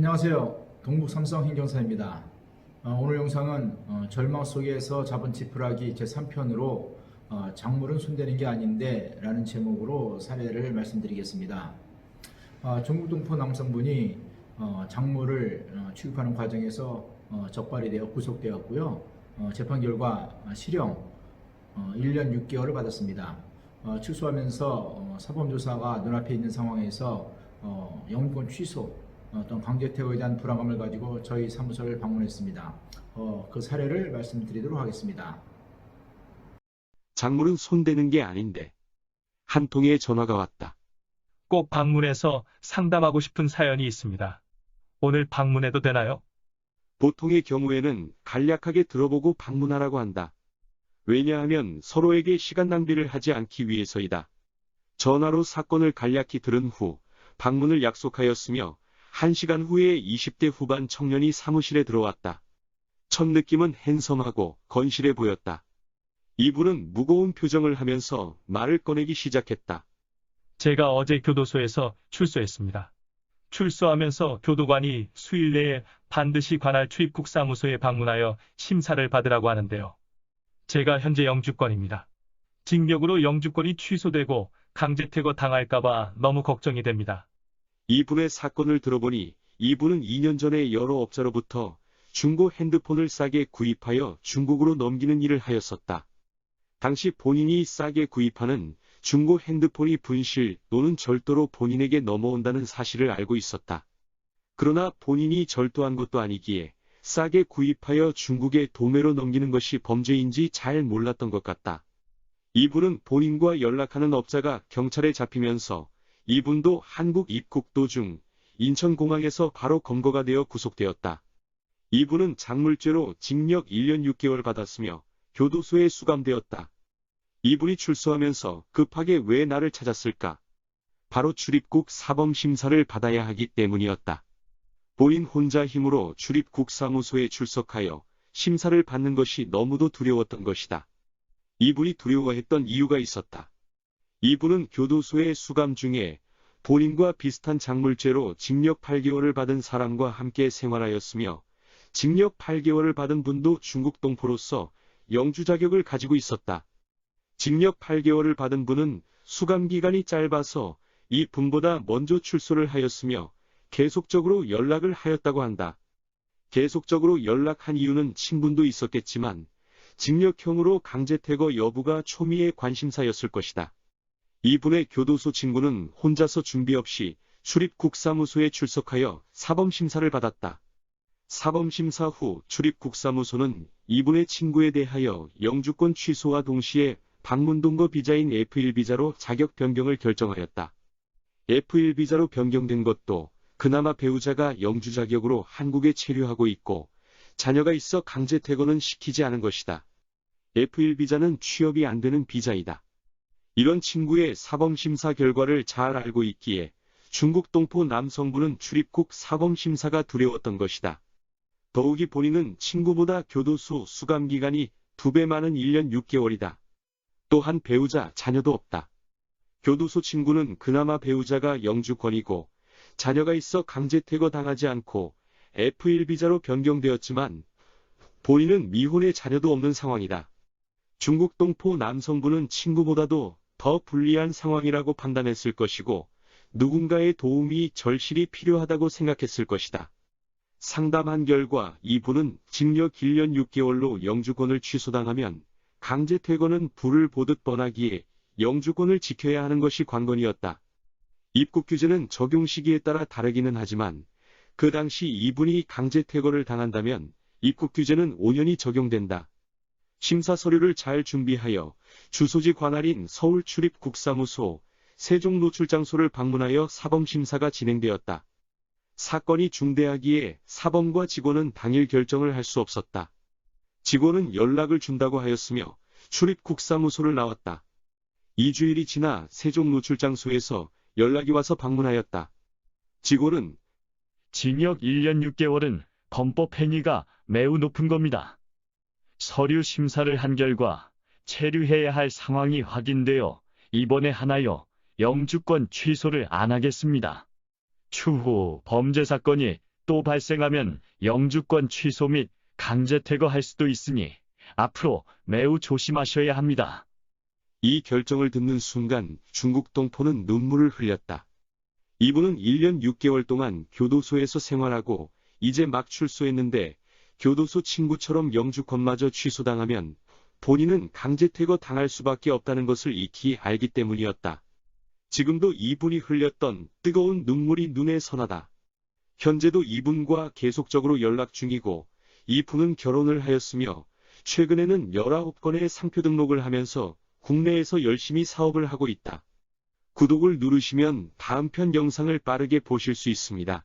안녕하세요. 동북삼성 행정사입니다. 오늘 영상은 절망 속에서 잡은 지푸라기 제3편으로 작물은 손대는 게 아닌데 라는 제목으로 사례를 말씀드리겠습니다. 종북동포 남성분이 작물을 취급하는 과정에서 적발이 되어 구속되었고요. 재판 결과 실형 1년 6개월을 받았습니다. 출소하면서 사법조사가 눈앞에 있는 상황에서 영주권 취소 또는 강제퇴거에 대한 불안감을 가지고 저희 사무소를 방문했습니다. 그 사례를 말씀드리도록 하겠습니다. 작물은 손대는 게 아닌데. 한 통의 전화가 왔다. 꼭 방문해서 상담하고 싶은 사연이 있습니다. 오늘 방문해도 되나요? 보통의 경우에는 간략하게 들어보고 방문하라고 한다. 왜냐하면 서로에게 시간 낭비를 하지 않기 위해서이다. 전화로 사건을 간략히 들은 후 방문을 약속하였으며 1시간 후에 20대 후반 청년이 사무실에 들어왔다. 첫 느낌은 핸섬하고 건실해 보였다. 이분은 무거운 표정을 하면서 말을 꺼내기 시작했다. 제가 어제 교도소에서 출소했습니다. 출소하면서 교도관이 수일 내에 반드시 관할 출입국 사무소에 방문하여 심사를 받으라고 하는데요. 제가 현재 영주권입니다. 징역으로 영주권이 취소되고 강제퇴거 당할까봐 너무 걱정이 됩니다. 이분의 사건을 들어보니 이분은 2년 전에 여러 업자로부터 중고 핸드폰을 싸게 구입하여 중국으로 넘기는 일을 하였었다. 당시 본인이 싸게 구입하는 중고 핸드폰이 분실 또는 절도로 본인에게 넘어온다는 사실을 알고 있었다. 그러나 본인이 절도한 것도 아니기에 싸게 구입하여 중국에 도매로 넘기는 것이 범죄인지 잘 몰랐던 것 같다. 이분은 본인과 연락하는 업자가 경찰에 잡히면서 이분도 한국 입국 도중 인천공항에서 바로 검거가 되어 구속되었다. 이분은 작물죄로 징역 1년 6개월 받았으며 교도소에 수감되었다. 이분이 출소하면서 급하게 왜 나를 찾았을까? 바로 출입국 사범심사를 받아야 하기 때문이었다. 본인 혼자 힘으로 출입국 사무소에 출석하여 심사를 받는 것이 너무도 두려웠던 것이다. 이분이 두려워했던 이유가 있었다. 이분은 교도소에 수감 중에 본인과 비슷한 작물죄로 징역 8개월을 받은 사람과 함께 생활하였으며 징역 8개월을 받은 분도 중국 동포로서 영주 자격을 가지고 있었다. 징역 8개월을 받은 분은 수감 기간이 짧아서 이 분보다 먼저 출소를 하였으며 계속적으로 연락을 하였다고 한다. 계속적으로 연락한 이유는 친분도 있었겠지만 징역형으로 강제퇴거 여부가 초미의 관심사였을 것이다. 이분의 교도소 친구는 혼자서 준비 없이 출입국 사무소에 출석하여 사범심사를 받았다. 사범심사 후 출입국 사무소는 이분의 친구에 대하여 영주권 취소와 동시에 방문 동거 비자인 F1 비자로 자격 변경을 결정하였다. F1 비자로 변경된 것도 그나마 배우자가 영주 자격으로 한국에 체류하고 있고 자녀가 있어 강제퇴거는 시키지 않은 것이다. F1 비자는 취업이 안 되는 비자이다. 이런 친구의 사범심사 결과를 잘 알고 있기에 중국 동포 남성분은 출입국 사범심사가 두려웠던 것이다. 더욱이 본인은 친구보다 교도소 수감기간이 2배 많은 1년 6개월이다. 또한 배우자, 자녀도 없다. 교도소 친구는 그나마 배우자가 영주권이고 자녀가 있어 강제퇴거 당하지 않고 F1 비자로 변경되었지만 본인은 미혼의 자녀도 없는 상황이다. 중국 동포 남성분은 친구보다도 더 불리한 상황이라고 판단했을 것이고 누군가의 도움이 절실히 필요하다고 생각했을 것이다. 상담한 결과 이분은 징역 1년 6개월로 영주권을 취소당하면 강제퇴거는 불을 보듯 뻔하기에 영주권을 지켜야 하는 것이 관건이었다. 입국 규제는 적용 시기에 따라 다르기는 하지만 그 당시 이분이 강제퇴거를 당한다면 입국 규제는 5년이 적용된다. 심사 서류를 잘 준비하여 주소지 관할인 서울출입국사무소 세종노출장소를 방문하여 사범심사가 진행되었다. 사건이 중대하기에 사범과 직원은 당일 결정을 할 수 없었다. 직원은 연락을 준다고 하였으며 출입국사무소를 나왔다. 2주일이 지나 세종노출장소에서 연락이 와서 방문하였다. 직원은 징역 1년 6개월은 범법 행위가 매우 높은 겁니다. 서류 심사를 한 결과 체류해야 할 상황이 확인되어 이번에 하나여 영주권 취소를 안 하겠습니다. 추후 범죄 사건이 또 발생하면 영주권 취소 및 강제 퇴거할 수도 있으니 앞으로 매우 조심하셔야 합니다. 이 결정을 듣는 순간 중국 동포는 눈물을 흘렸다. 이분은 1년 6개월 동안 교도소에서 생활하고 이제 막 출소했는데 교도소 친구처럼 영주권마저 취소당하면 본인은 강제퇴거 당할 수밖에 없다는 것을 익히 알기 때문이었다. 지금도 이분이 흘렸던 뜨거운 눈물이 눈에 선하다. 현재도 이분과 계속적으로 연락 중이고 이분은 결혼을 하였으며 최근에는 19건의 상표 등록을 하면서 국내에서 열심히 사업을 하고 있다. 구독을 누르시면 다음 편 영상을 빠르게 보실 수 있습니다.